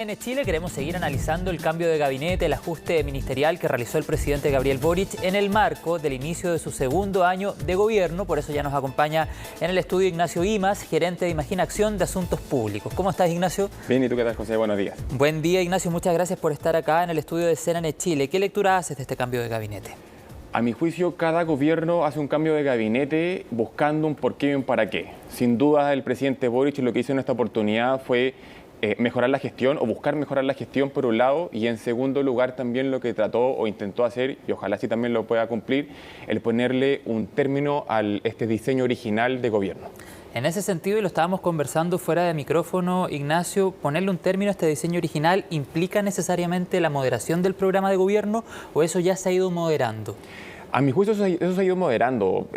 En Chile queremos seguir analizando el cambio de gabinete, el ajuste ministerial que realizó el presidente Gabriel Boric en el marco del inicio de su segundo año de gobierno. Por eso ya nos acompaña en el estudio Ignacio Imas, gerente de Imaginación de Asuntos Públicos. ¿Cómo estás, Ignacio? Bien, ¿y tú qué tal, José? Buenos días. Buen día, Ignacio. Muchas gracias por estar acá en el estudio de CNN Chile. ¿Qué lectura haces de este cambio de gabinete? A mi juicio, cada gobierno hace un cambio de gabinete buscando un porqué y un para qué. Sin duda, el presidente Boric lo que hizo en esta oportunidad fue mejorar la gestión o buscar mejorar la gestión por un lado, y en segundo lugar también lo que trató o intentó hacer, y ojalá sí también lo pueda cumplir, el ponerle un término a este diseño original de gobierno. En ese sentido, y lo estábamos conversando fuera de micrófono, Ignacio, ponerle un término a este diseño original ¿implica necesariamente la moderación del programa de gobierno o eso ya se ha ido moderando? A mi juicio eso se ha ido moderando.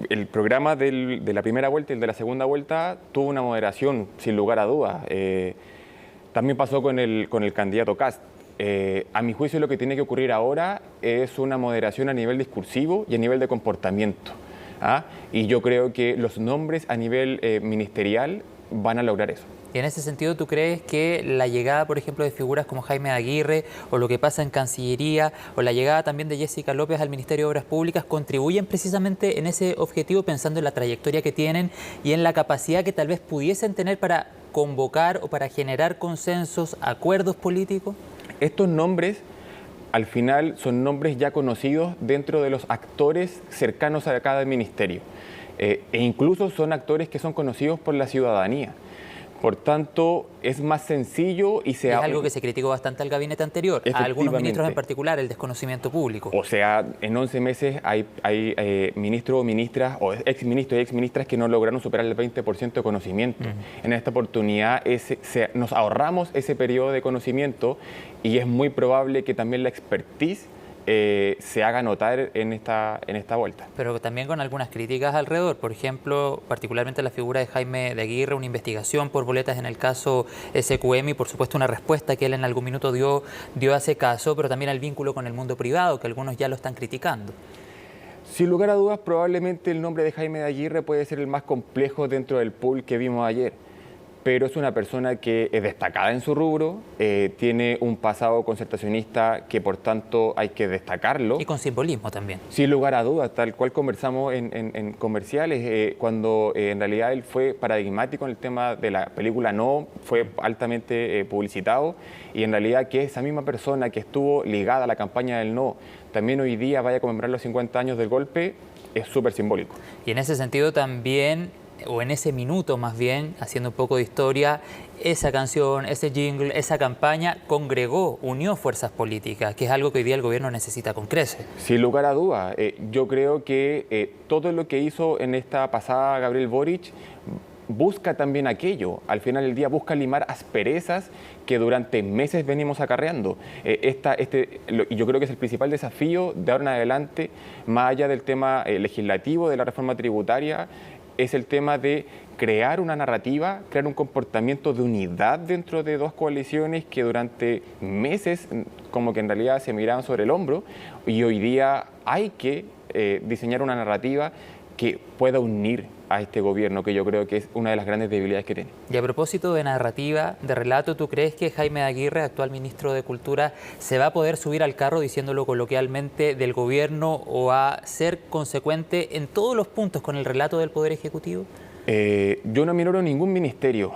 El programa de la primera vuelta y el de la segunda vuelta tuvo una moderación, sin lugar a dudas. También pasó con el candidato Kast. A mi juicio lo que tiene que ocurrir ahora es una moderación a nivel discursivo y a nivel de comportamiento. Y yo creo que los nombres a nivel ministerial van a lograr eso. Y en ese sentido, ¿tú crees que la llegada, por ejemplo, de figuras como Jaime Aguirre o lo que pasa en Cancillería o la llegada también de Jessica López al Ministerio de Obras Públicas contribuyen precisamente en ese objetivo, pensando en la trayectoria que tienen y en la capacidad que tal vez pudiesen tener para convocar o para generar consensos, acuerdos políticos? Estos nombres, al final, son nombres ya conocidos dentro de los actores cercanos a cada ministerio. E incluso son actores que son conocidos por la ciudadanía. Por tanto, es más sencillo y es algo que se criticó bastante al gabinete anterior, a algunos ministros en particular, el desconocimiento público. O sea, en 11 meses hay ministros o ministras, o exministros y exministras que no lograron superar el 20% de conocimiento. En esta oportunidad nos ahorramos ese periodo de conocimiento y es muy probable que también la expertise se haga notar en esta vuelta. Pero también con algunas críticas alrededor, por ejemplo, particularmente la figura de Jaime de Aguirre, una investigación por boletas en el caso SQM y por supuesto una respuesta que él en algún minuto dio a ese caso, pero también al vínculo con el mundo privado, que algunos ya lo están criticando. Sin lugar a dudas, probablemente el nombre de Jaime de Aguirre puede ser el más complejo dentro del pool que vimos ayer. Pero es una persona que es destacada en su rubro, tiene un pasado concertacionista que por tanto hay que destacarlo. Y con simbolismo también. Sin lugar a dudas, tal cual conversamos en comerciales, cuando en realidad él fue paradigmático en el tema de la película No, fue altamente publicitado, y en realidad que esa misma persona que estuvo ligada a la campaña del No, también hoy día vaya a conmemorar los 50 años del golpe, es súper simbólico. Y en ese sentido también, o en ese minuto más bien, haciendo un poco de historia, esa canción, ese jingle, esa campaña congregó, unió fuerzas políticas, que es algo que hoy día el gobierno necesita con creces. Sin lugar a dudas, yo creo que todo lo que hizo en esta pasada Gabriel Boric busca también aquello, al final del día busca limar asperezas que durante meses venimos acarreando. Yo creo que es el principal desafío de ahora en adelante, más allá del tema legislativo, de la reforma tributaria, es el tema de crear una narrativa, crear un comportamiento de unidad dentro de dos coaliciones que durante meses como que en realidad se miraban sobre el hombro, y hoy día hay que diseñar una narrativa que pueda unir a este gobierno, que yo creo que es una de las grandes debilidades que tiene. Y a propósito de narrativa, de relato, ¿tú crees que Jaime Aguirre, actual ministro de Cultura, se va a poder subir al carro, diciéndolo coloquialmente, del gobierno o a ser consecuente en todos los puntos con el relato del Poder Ejecutivo? Yo no aminoro ningún ministerio.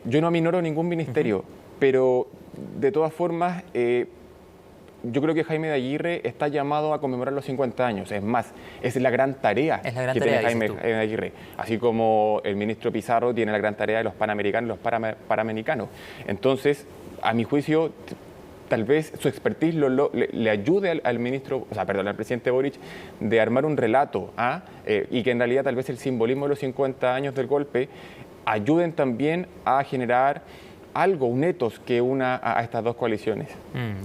Yo no aminoro ningún ministerio, pero de todas formas, yo creo que Jaime de Aguirre está llamado a conmemorar los 50 años. Es más, es la gran tarea que tiene Jaime de Aguirre. Así como el ministro Pizarro tiene la gran tarea de los panamericanos, los panamericanos. Entonces, a mi juicio, tal vez su expertise le ayude al ministro, al presidente Boric, de armar un relato, y que en realidad tal vez el simbolismo de los 50 años del golpe ayuden también a generar algo, un etos que una a estas dos coaliciones.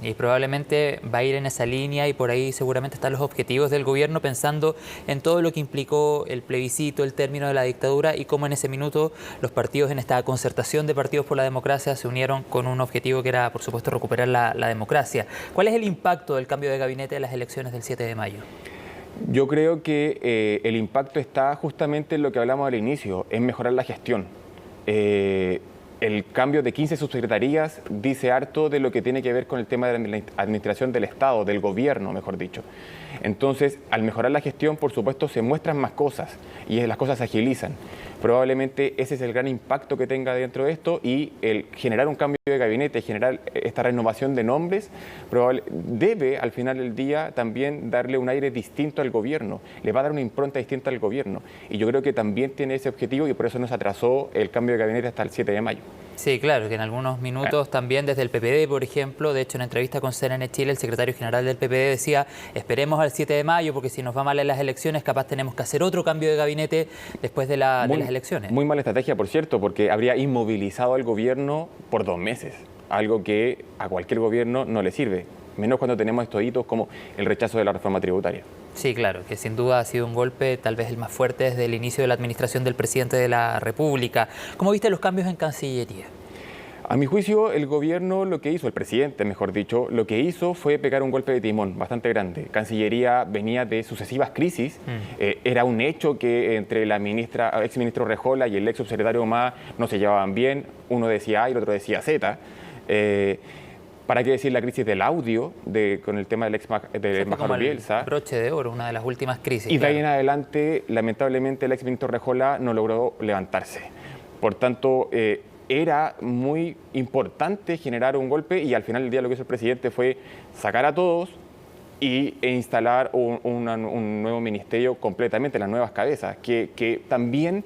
Y probablemente va a ir en esa línea y por ahí seguramente están los objetivos del gobierno, pensando en todo lo que implicó el plebiscito, el término de la dictadura y cómo en ese minuto los partidos, en esta concertación de partidos por la democracia, se unieron con un objetivo que era, por supuesto, recuperar la democracia. ¿Cuál es el impacto del cambio de gabinete de las elecciones del 7 de mayo? Yo creo que el impacto está justamente en lo que hablamos al inicio, en mejorar la gestión. el cambio de 15 subsecretarías dice harto de lo que tiene que ver con el tema de la administración del Estado, del gobierno, mejor dicho. Entonces, al mejorar la gestión, por supuesto, se muestran más cosas y las cosas se agilizan. Probablemente ese es el gran impacto que tenga dentro de esto, y el generar un cambio de gabinete, generar esta renovación de nombres, debe al final del día también darle un aire distinto al gobierno, le va a dar una impronta distinta al gobierno. Y yo creo que también tiene ese objetivo, y por eso nos atrasó el cambio de gabinete hasta el 7 de mayo. Sí, claro, que en algunos minutos también desde el PPD, por ejemplo, de hecho en entrevista con CNN Chile, el secretario general del PPD decía: esperemos al 7 de mayo porque si nos va mal en las elecciones, capaz tenemos que hacer otro cambio de gabinete después de las elecciones. Muy mala estrategia, por cierto, porque habría inmovilizado al gobierno por 2 meses, algo que a cualquier gobierno no le sirve, menos cuando tenemos estos hitos como el rechazo de la reforma tributaria. Sí, claro, que sin duda ha sido un golpe tal vez el más fuerte desde el inicio de la administración del presidente de la República. ¿Cómo viste los cambios en Cancillería? A mi juicio, el gobierno lo que hizo, el presidente mejor dicho, lo que hizo fue pegar un golpe de timón bastante grande. Cancillería venía de sucesivas crisis. Era un hecho que entre la exministro Rejola y el ex subsecretario Humá no se llevaban bien. Uno decía A y el otro decía Z. ¿Para qué decir la crisis del audio con el tema del embajador Bielsa? Broche de oro, una de las últimas crisis. Y de ahí en adelante, lamentablemente, el ex ministro Rejola no logró levantarse. Por tanto, era muy importante generar un golpe, y al final del día lo que hizo el presidente fue sacar a todos e instalar un nuevo ministerio completamente, las nuevas cabezas, que también...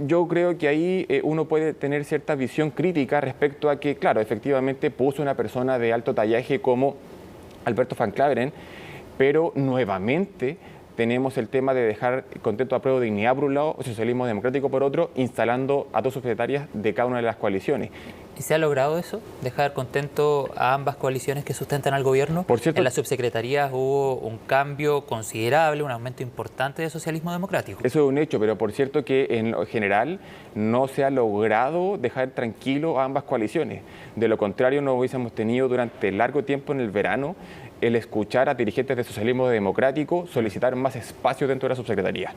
Yo creo que ahí uno puede tener cierta visión crítica respecto a que, claro, efectivamente puso una persona de alto tallaje como Alberto Van Klaveren, pero nuevamente tenemos el tema de dejar contento a prueba de dignidad por un lado, socialismo democrático por otro, instalando a 2 subsecretarias de cada una de las coaliciones. ¿Y se ha logrado eso? ¿Dejar contento a ambas coaliciones que sustentan al gobierno? Por cierto, en las subsecretarías hubo un cambio considerable, un aumento importante de socialismo democrático. Eso es un hecho, pero por cierto que en lo general no se ha logrado dejar tranquilo a ambas coaliciones. De lo contrario, no hubiésemos tenido durante largo tiempo en el verano el escuchar a dirigentes de socialismo democrático solicitar más espacio dentro de la subsecretaría.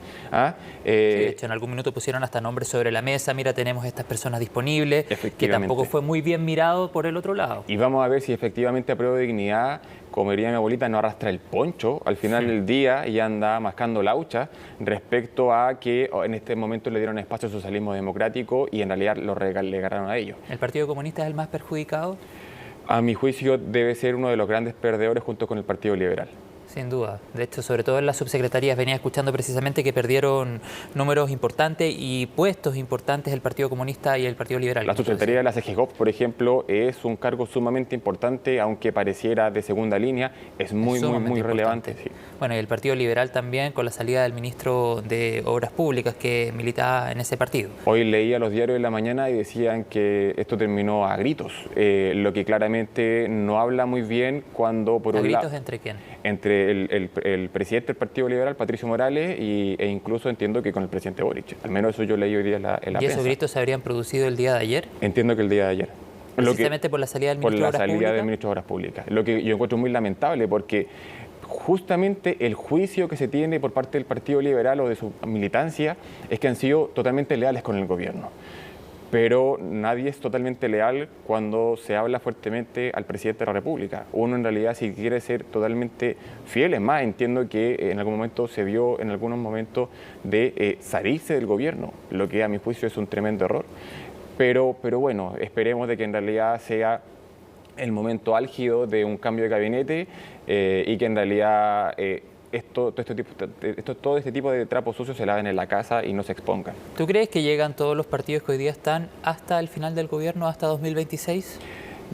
Sí, de hecho, en algún minuto pusieron hasta nombres sobre la mesa: mira, tenemos estas personas disponibles, que tampoco fue muy bien mirado por el otro lado. Y vamos a ver si efectivamente a prueba de dignidad, como diría mi abuelita, no arrastra el poncho al final del día y anda mascando laucha respecto a que en este momento le dieron espacio al socialismo democrático y en realidad lo regalaron a ellos. ¿El Partido Comunista es el más perjudicado? A mi juicio debe ser uno de los grandes perdedores junto con el Partido Liberal. Sin duda. De hecho, sobre todo en las subsecretarías, venía escuchando precisamente que perdieron números importantes y puestos importantes el Partido Comunista y el Partido Liberal. La subsecretaría de la CGGOP, por ejemplo, es un cargo sumamente importante, aunque pareciera de segunda línea, es muy relevante. Sí. Bueno, y el Partido Liberal también, con la salida del ministro de Obras Públicas que militaba en ese partido. Hoy leía los diarios de la mañana y decían que esto terminó a gritos, lo que claramente no habla muy bien cuando por un lado... ¿A gritos entre quién? Entre el presidente del Partido Liberal, Patricio Morales, e incluso entiendo que con el presidente Boric. Al menos eso yo leí hoy día en la prensa. ¿Y esos gritos se habrían producido el día de ayer? Entiendo que el día de ayer. Precisamente por la salida del ministro de Obras Públicas. Por la salida del ministro de Obras Públicas. Lo que yo encuentro muy lamentable, porque justamente el juicio que se tiene por parte del Partido Liberal o de su militancia es que han sido totalmente leales con el gobierno. Pero nadie es totalmente leal cuando se habla fuertemente al presidente de la República. Uno en realidad, si quiere ser totalmente fiel, es más, entiendo que en algún momento se vio en algunos momentos de salirse del gobierno, lo que a mi juicio es un tremendo error. Pero bueno, esperemos de que en realidad sea el momento álgido de un cambio de gabinete y que en realidad... todo este tipo de trapos sucios se laven en la casa y no se expongan. ¿Tú crees que llegan todos los partidos que hoy día están hasta el final del gobierno, hasta 2026?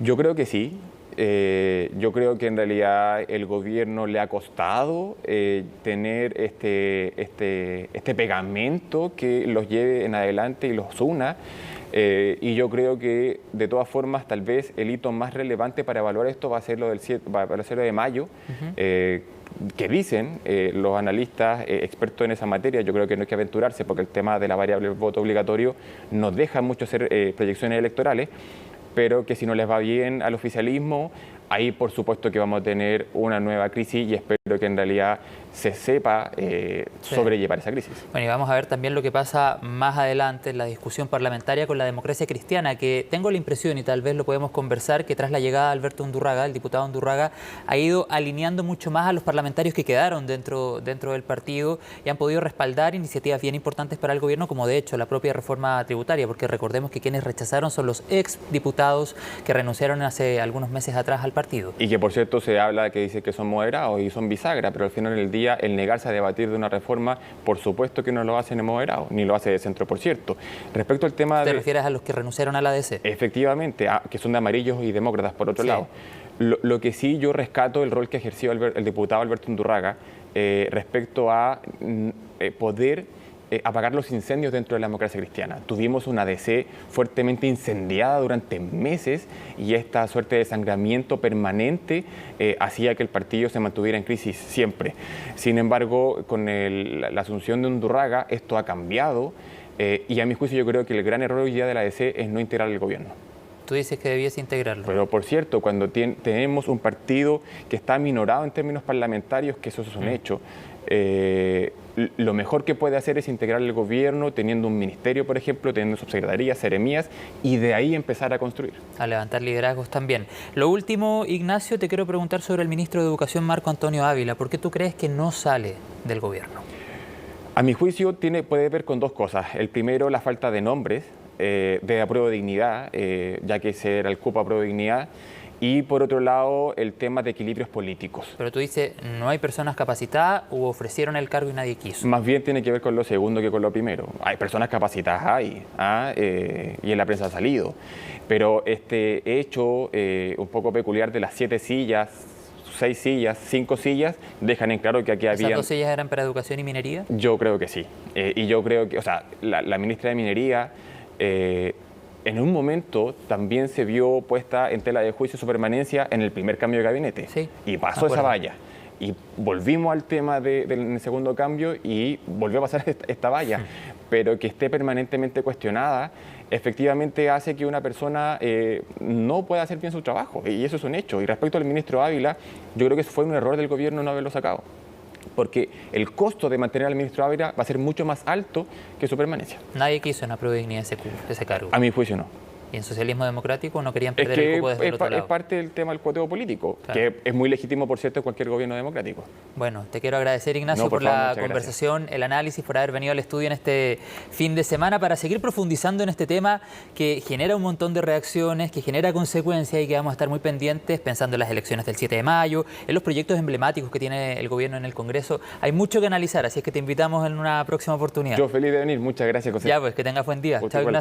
Yo creo que sí. Yo creo que en realidad el gobierno le ha costado tener este pegamento que los lleve en adelante y los una. Y yo creo que de todas formas tal vez el hito más relevante para evaluar esto va a ser lo del 7 de mayo, que dicen los analistas expertos en esa materia. Yo creo que no hay que aventurarse porque el tema de la variable voto obligatorio nos deja mucho hacer proyecciones electorales, pero que si no les va bien al oficialismo, ahí por supuesto que vamos a tener una nueva crisis y espero que en realidad se sepa sobrellevar esa crisis. Bueno, y vamos a ver también lo que pasa más adelante en la discusión parlamentaria con la democracia cristiana, que tengo la impresión, y tal vez lo podemos conversar, que tras la llegada de Alberto Undurraga, el diputado Undurraga, ha ido alineando mucho más a los parlamentarios que quedaron dentro del partido y han podido respaldar iniciativas bien importantes para el gobierno, como de hecho la propia reforma tributaria, porque recordemos que quienes rechazaron son los ex diputados que renunciaron hace algunos meses atrás al partido. Y que por cierto se habla que dice que son moderados y son bisagra, pero al final del día el negarse a debatir de una reforma, por supuesto que no lo hacen moderados, ni lo hace de centro, por cierto. Respecto al tema ¿Te refieres a los que renunciaron a la ADC? Efectivamente, que son de amarillos y demócratas, por otro lado. Lo que sí yo rescato el rol que ejerció el diputado Alberto Undurraga respecto a poder apagar los incendios dentro de la democracia cristiana. Tuvimos una ADC fuertemente incendiada durante meses y esta suerte de desangramiento permanente hacía que el partido se mantuviera en crisis siempre. Sin embargo, con la asunción de Undurraga, esto ha cambiado y a mi juicio yo creo que el gran error hoy día de la ADC es no integrar el gobierno. Tú dices que debiese integrarlo. Pero por cierto, cuando tenemos un partido que está aminorado en términos parlamentarios, que eso es un hecho, lo mejor que puede hacer es integrar el gobierno teniendo un ministerio, por ejemplo, teniendo subsecretarías, seremías, y de ahí empezar a construir. A levantar liderazgos también. Lo último, Ignacio, te quiero preguntar sobre el ministro de Educación, Marco Antonio Ávila. ¿Por qué tú crees que no sale del gobierno? A mi juicio puede ver con dos cosas. El primero, la falta de nombres de apruebo de dignidad, ya que ese era el cupo apruebo de dignidad. Y por otro lado, el tema de equilibrios políticos. Pero tú dices, no hay personas capacitadas o ofrecieron el cargo y nadie quiso. Más bien tiene que ver con lo segundo que con lo primero. Hay personas capacitadas, y en la prensa ha salido. Pero este hecho un poco peculiar de las 7 sillas, 6 sillas, 5 sillas, dejan en claro que aquí había... ¿Esas 2 sillas eran para educación y minería? Yo creo que sí. Y yo creo que, o sea, la ministra de Minería... en un momento también se vio puesta en tela de juicio su permanencia en el primer cambio de gabinete. Sí, y pasó esa valla. Y volvimos al tema del segundo cambio y volvió a pasar esta valla. Pero que esté permanentemente cuestionada, efectivamente hace que una persona no pueda hacer bien su trabajo. Y eso es un hecho. Y respecto al ministro Ávila, yo creo que fue un error del gobierno no haberlo sacado. Porque el costo de mantener al ministro Ávila va a ser mucho más alto que su permanencia. Nadie quiso en apruebo de dignidad ese cargo. A mi juicio no. ¿Y en socialismo democrático no querían perder el cupo desde el otro lado? Es parte del tema del cuoteo político, claro, que es muy legítimo, por cierto, en cualquier gobierno democrático. Bueno, te quiero agradecer, Ignacio, por la conversación, el análisis, por haber venido al estudio en este fin de semana para seguir profundizando en este tema que genera un montón de reacciones, que genera consecuencias y que vamos a estar muy pendientes pensando en las elecciones del 7 de mayo, en los proyectos emblemáticos que tiene el gobierno en el Congreso. Hay mucho que analizar, así es que te invitamos en una próxima oportunidad. Yo feliz de venir, muchas gracias, José. Ya, pues que tengas buen día. Chao, Ignacio.